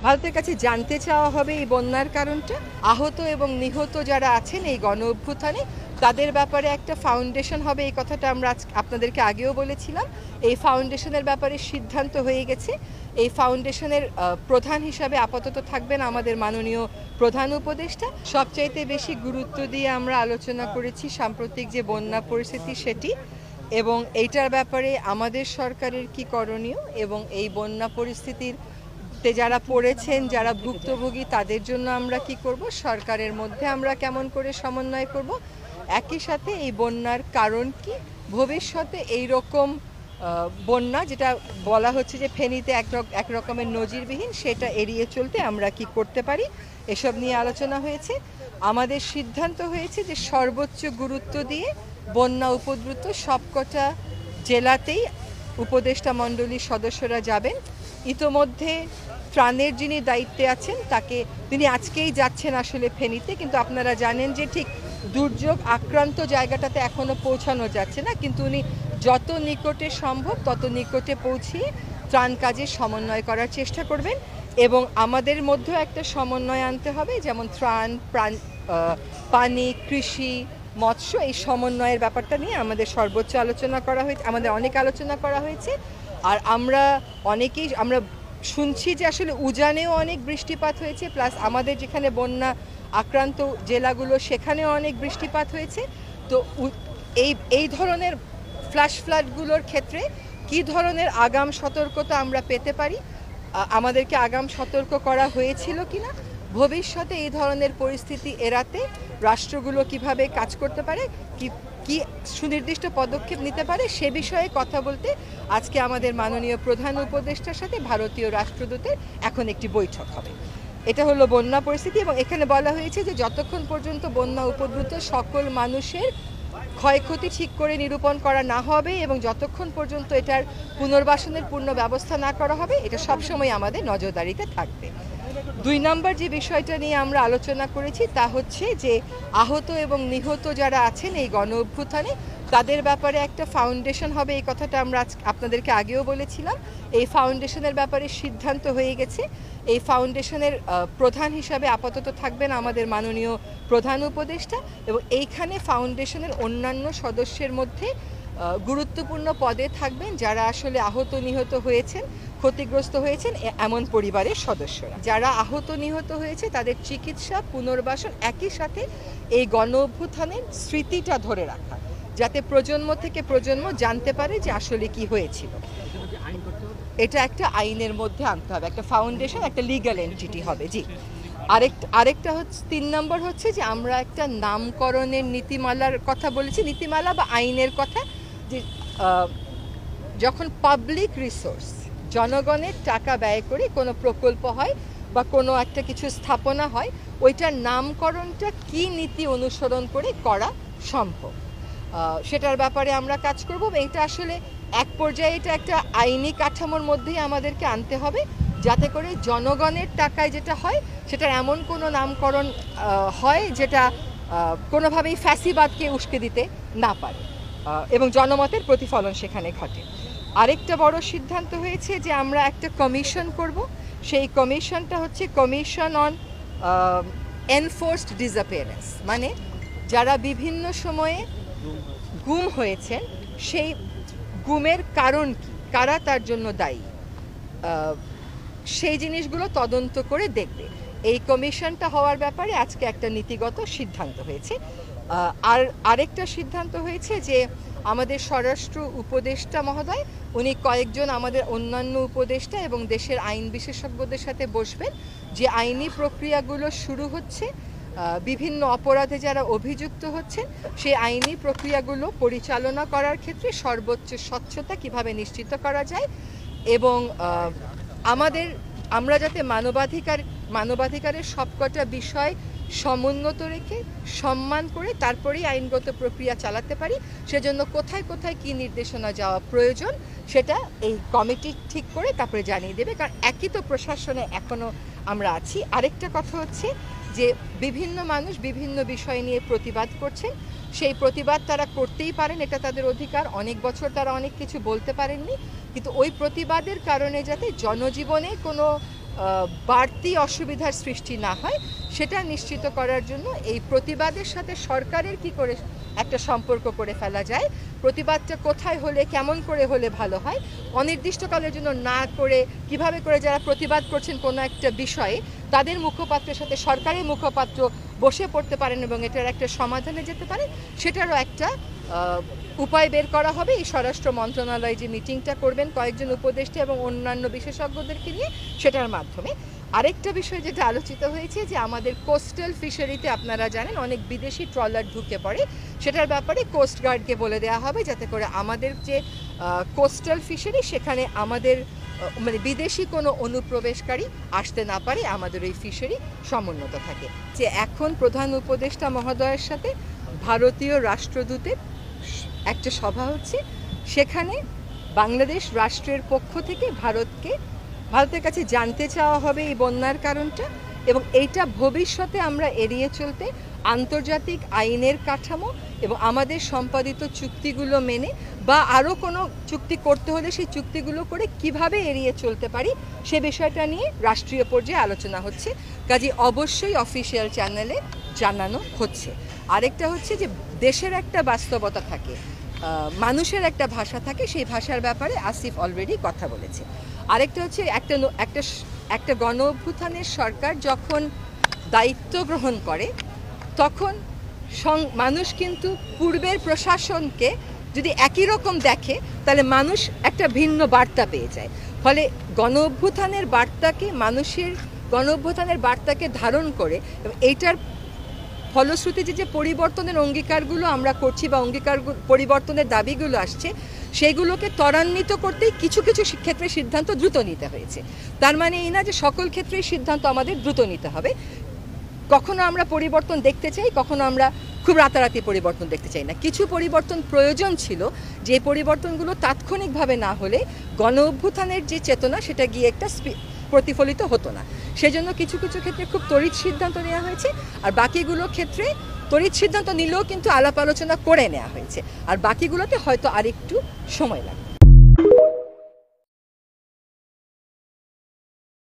ভারতের কাছে জানতে চাওয়া হবে এই বন্যার কারণটা, আহত এবং নিহত যারা আছেন এই গণ অভ্যুত্থানে তাদের ব্যাপারে একটা ফাউন্ডেশন হবে, এই কথাটা আমরা আপনাদেরকে আগেও বলেছিলাম। এই ফাউন্ডেশনের ব্যাপারে সিদ্ধান্ত হয়ে গেছে। এই ফাউন্ডেশনের প্রধান হিসাবে আপাতত থাকবেন আমাদের মাননীয় প্রধান উপদেষ্টা। সবচাইতে বেশি গুরুত্ব দিয়ে আমরা আলোচনা করেছি সাম্প্রতিক যে বন্যা পরিস্থিতি সেটি, এবং এইটার ব্যাপারে আমাদের সরকারের কি করণীয় এবং এই বন্যা পরিস্থিতির যারা পড়েছেন, যারা ভুক্তভোগী তাদের জন্য আমরা কি করব, সরকারের মধ্যে আমরা কেমন করে সমন্বয় করব, একই সাথে এই বন্যার কারণ কি, ভবিষ্যতে এই রকম বন্যা যেটা বলা হচ্ছে যে ফেনীতে এক রকমের নজিরবিহীন, সেটা এড়িয়ে চলতে আমরা কি করতে পারি, এসব নিয়ে আলোচনা হয়েছে। আমাদের সিদ্ধান্ত হয়েছে যে সর্বোচ্চ গুরুত্ব দিয়ে বন্যা উপদ্রুত সবকটা জেলাতেই উপদেষ্টা মণ্ডলীর সদস্যরা যাবেন। ইতোমধ্যে ত্রাণের যিনি দায়িত্বে আছেন তিনি আজকেই যাচ্ছেন আসলে ফেনীতে, কিন্তু আপনারা জানেন যে ঠিক দুর্যোগ আক্রান্ত জায়গাটাতে এখনো পৌঁছানো যাচ্ছে না, কিন্তু উনি যত নিকটে সম্ভব তত নিকটে পৌঁছিয়ে ত্রাণ কাজে সমন্বয় করার চেষ্টা করবেন। এবং আমাদের মধ্যেও একটা সমন্বয় আনতে হবে, যেমন ত্রাণ, পানি, কৃষি, মৎস্য, এই সমন্বয়ের ব্যাপারটা নিয়ে আমাদের সর্বোচ্চ আলোচনা করা হয়েছে, আমাদের অনেক আলোচনা করা হয়েছে। আর আমরা শুনছি যে আসলে উজানেও অনেক বৃষ্টিপাত হয়েছে, প্লাস আমাদের যেখানে বন্যা আক্রান্ত জেলাগুলো সেখানেও অনেক বৃষ্টিপাত হয়েছে। তো এই ধরনের ফ্ল্যাশ ফ্লাডগুলোর ক্ষেত্রে কি ধরনের আগাম সতর্কতা আমরা পেতে পারি, আমাদেরকে আগাম সতর্ক করা হয়েছিল কিনা, ভবিষ্যতে এই ধরনের পরিস্থিতি এড়াতে রাষ্ট্রগুলো কিভাবে কাজ করতে পারে, কি সুনির্দিষ্ট পদক্ষেপ নিতে পারে, সে বিষয়ে কথা বলতে আজকে আমাদের মাননীয় প্রধান উপদেষ্টার সাথে ভারতীয় রাষ্ট্রদূতের এখন একটি বৈঠক হবে। এটা হলো বন্যা পরিস্থিতি, এবং এখানে বলা হয়েছে যে যতক্ষণ পর্যন্ত বন্যা উপদ্রুত সকল মানুষের ক্ষয়ক্ষতি ঠিক করে নিরূপণ করা না হবে এবং যতক্ষণ পর্যন্ত এটার পুনর্বাসনের পূর্ণ ব্যবস্থা না করা হবে, এটা সবসময় আমাদের নজরদারিতে থাকবে। 2 নম্বর যে বিষয়টা নিয়ে আমরা আলোচনা করেছি তা হচ্ছে যে আহত এবং নিহত যারা আছেন এই গণ অভ্যুত্থানে তাদের ব্যাপারে একটা ফাউন্ডেশন হবে, এই কথাটা আমরা আপনাদেরকে আগেও বলেছিলাম। এই ফাউন্ডেশনের ব্যাপারে সিদ্ধান্ত হয়ে গেছে। এই ফাউন্ডেশনের প্রধান হিসাবে আপাতত থাকবেন আমাদের মাননীয় প্রধান উপদেষ্টা, এবং এইখানে ফাউন্ডেশনের অন্যান্য সদস্যের মধ্যে গুরুত্বপূর্ণ পদে থাকবেন যারা আসলে আহত নিহত হয়েছেন, ক্ষতিগ্রস্ত হয়েছেন এমন পরিবারের সদস্যরা। যারা আহত নিহত হয়েছে তাদের চিকিৎসা, পুনর্বাসন, একই সাথে এই গণ অভ্যুত্থানের স্মৃতিটা ধরে রাখা, যাতে প্রজন্ম থেকে প্রজন্ম জানতে পারে যে আসলে কি হয়েছিল। এটা একটা আইনের মধ্যে আনতে হবে, একটা ফাউন্ডেশন, একটা লিগ্যাল এন্টিটি হবে। জি, আরেকটা হচ্ছে 3 নম্বর হচ্ছে যে আমরা একটা নামকরণের নীতিমালার কথা বলেছি, নীতিমালা বা আইনের কথা, যে যখন পাবলিক রিসোর্স, জনগণের টাকা ব্যয় করে কোনো প্রকল্প হয় বা কোনো একটা কিছু স্থাপনা হয়, ওইটার নামকরণটা কি নীতি অনুসরণ করে করা সম্ভব, সেটার ব্যাপারে আমরা কাজ করব। এটা আসলে এক পর্যায়ে এটা একটা আইনি কাঠামোর মধ্যেই আমাদেরকে আনতে হবে, যাতে করে জনগণের টাকায় যেটা হয় সেটার এমন কোনো নামকরণ হয় যেটা কোনোভাবেই ফ্যাসিবাদকে উস্কে দিতে না পারে এবং জনমতের প্রতিফলন সেখানে ঘটে। আরেকটা বড় সিদ্ধান্ত হয়েছে যে আমরা একটা কমিশন করব। সেই কমিশনটা হচ্ছে কমিশন অন এনফোর্সড ডিসঅ্যাপিয়ারেন্স, মানে যারা বিভিন্ন সময়ে গুম হয়েছেন সেই গুমের কারণ কি, কারা তার জন্য দায়ী, সেই জিনিসগুলো তদন্ত করে দেখবে। এই কমিশনটা হওয়ার ব্যাপারে আজকে একটা নীতিগত সিদ্ধান্ত হয়েছে। আর আরেকটা সিদ্ধান্ত হয়েছে যে আমাদের স্বরাষ্ট্র উপদেষ্টা মহোদয় উনি কয়েকজন আমাদের অন্যান্য উপদেষ্টা এবং দেশের আইন বিশেষজ্ঞদের সাথে বসবেন, যে আইনি প্রক্রিয়াগুলো শুরু হচ্ছে, বিভিন্ন অপরাধে যারা অভিযুক্ত হচ্ছেন সেই আইনি প্রক্রিয়াগুলো পরিচালনা করার ক্ষেত্রে সর্বোচ্চ স্বচ্ছতা কিভাবে নিশ্চিত করা যায়, এবং আমরা যাতে মানবাধিকারের সবকটা বিষয় সমুন্নত রেখে সম্মান করে তারপরেই আইনগত প্রক্রিয়া চালাতে পারি, সেজন্য কোথায় কোথায় কি নির্দেশনা যাওয়া প্রয়োজন সেটা এই কমিটি ঠিক করে তারপরে জানিয়ে দেবে, কারণ একই তো প্রশাসনে এখনও আমরা আছি। আরেকটা কথা হচ্ছে যে বিভিন্ন মানুষ বিভিন্ন বিষয় নিয়ে প্রতিবাদ করছেন, সেই প্রতিবাদ তারা করতেই পারেন, এটা তাদের অধিকার। অনেক বছর তারা অনেক কিছু বলতে পারেননি, কিন্তু ওই প্রতিবাদের কারণে যাতে জনজীবনে কোনো বাড়তি অসুবিধার সৃষ্টি না হয় সেটা নিশ্চিত করার জন্য এই প্রতিবাদের সাথে সরকারের কি করে একটা সম্পর্ক করে ফেলা যায়, প্রতিবাদটা কোথায় হলে কেমন করে হলে ভালো হয়, অনির্দিষ্টকালের জন্য না করে কিভাবে করে যারা প্রতিবাদ করছেন কোনো একটা বিষয়ে তাদের মুখপাত্রের সাথে সরকারের মুখপাত্র বসে পড়তে পারেন এবং এটার একটা সমাধানে যেতে পারে, সেটারও একটা উপায় বের করা হবে। এই স্বরাষ্ট্র মন্ত্রণালয় যে মিটিংটা করবেন কয়েকজন উপদেষ্টা এবং অন্যান্য বিশেষজ্ঞদেরকে নিয়ে, সেটার মাধ্যমে। আরেকটা বিষয় যেটা আলোচিত হয়েছে যে আমাদের কোস্টাল ফিশারিতে আপনারা জানেন অনেক বিদেশি ট্রলার ঢুকে পড়ে, সেটার ব্যাপারে কোস্টগার্ডকে বলে দেওয়া হবে যাতে করে আমাদের যে কোস্টাল ফিশারি সেখানে আমাদের মানে বিদেশি কোনো অনুপ্রবেশকারী আসতে না পারে, আমাদের এই ফিশারি সমুন্নত থাকে। যে এখন প্রধান উপদেষ্টা মহোদয়ের সাথে ভারতীয় রাষ্ট্রদূতের একটা সভা হচ্ছে, সেখানে বাংলাদেশ রাষ্ট্রের পক্ষ থেকে ভারতের কাছে জানতে চাওয়া হবে এই বন্যার কারণটা, এবং এইটা ভবিষ্যতে আমরা এড়িয়ে চলতে আন্তর্জাতিক আইনের কাঠামো এবং আমাদের সম্পাদিত চুক্তিগুলো মেনে বা আরও কোনো চুক্তি করতে হলে সেই চুক্তিগুলো করে কিভাবে এড়িয়ে চলতে পারি সে বিষয়টা নিয়ে রাষ্ট্রীয় পর্যায়ে আলোচনা হচ্ছে। কাজে অবশ্যই অফিসিয়াল চ্যানেলে জানানো হচ্ছে। আরেকটা হচ্ছে যে দেশের একটা বাস্তবতা থাকে, মানুষের একটা ভাষা থাকে, সেই ভাষার ব্যাপারে আসিফ অলরেডি কথা বলেছে। আরেকটা হচ্ছে একটা গণ অভ্যুত্থানের সরকার যখন দায়িত্ব গ্রহণ করে তখন মানুষ কিন্তু পূর্বের প্রশাসনকে যদি একই রকম দেখে তাহলে মানুষ একটা ভিন্ন বার্তা পেয়ে যায়। ফলে গণ অভ্যুত্থানের বার্তাকে ধারণ করে এইটার ফলশ্রুতিতে যে পরিবর্তনের অঙ্গীকারগুলো আমরা করছি বা পরিবর্তনের দাবিগুলো আসছে সেইগুলোকে ত্বরান্বিত করতেই কিছু কিছু ক্ষেত্রে সিদ্ধান্ত দ্রুত নিতে হয়েছে। তার মানে এই না যে সকল ক্ষেত্রেই সিদ্ধান্ত আমাদের দ্রুত নিতে হবে। কখনো আমরা পরিবর্তন দেখতে চাই, কখনো আমরা খুব রাতারাতি পরিবর্তন দেখতে চাই না। কিছু পরিবর্তন প্রয়োজন ছিল, যে পরিবর্তনগুলো তাৎক্ষণিকভাবে না হলে গণ অভ্যুত্থানের যে চেতনা সেটা গিয়ে একটা প্রতিফলিত হতো না। সেজন্য কিছু কিছু ক্ষেত্রে খুব তড়িৎ সিদ্ধান্ত নেওয়া হয়েছে, আর বাকিগুলো ক্ষেত্রে তড়িৎ সিদ্ধান্ত নিলেও কিন্তু আলাপ আলোচনা করে নেওয়া হয়েছে, আর বাকিগুলোতে হয়তো আরেকটু সময় লাগবে।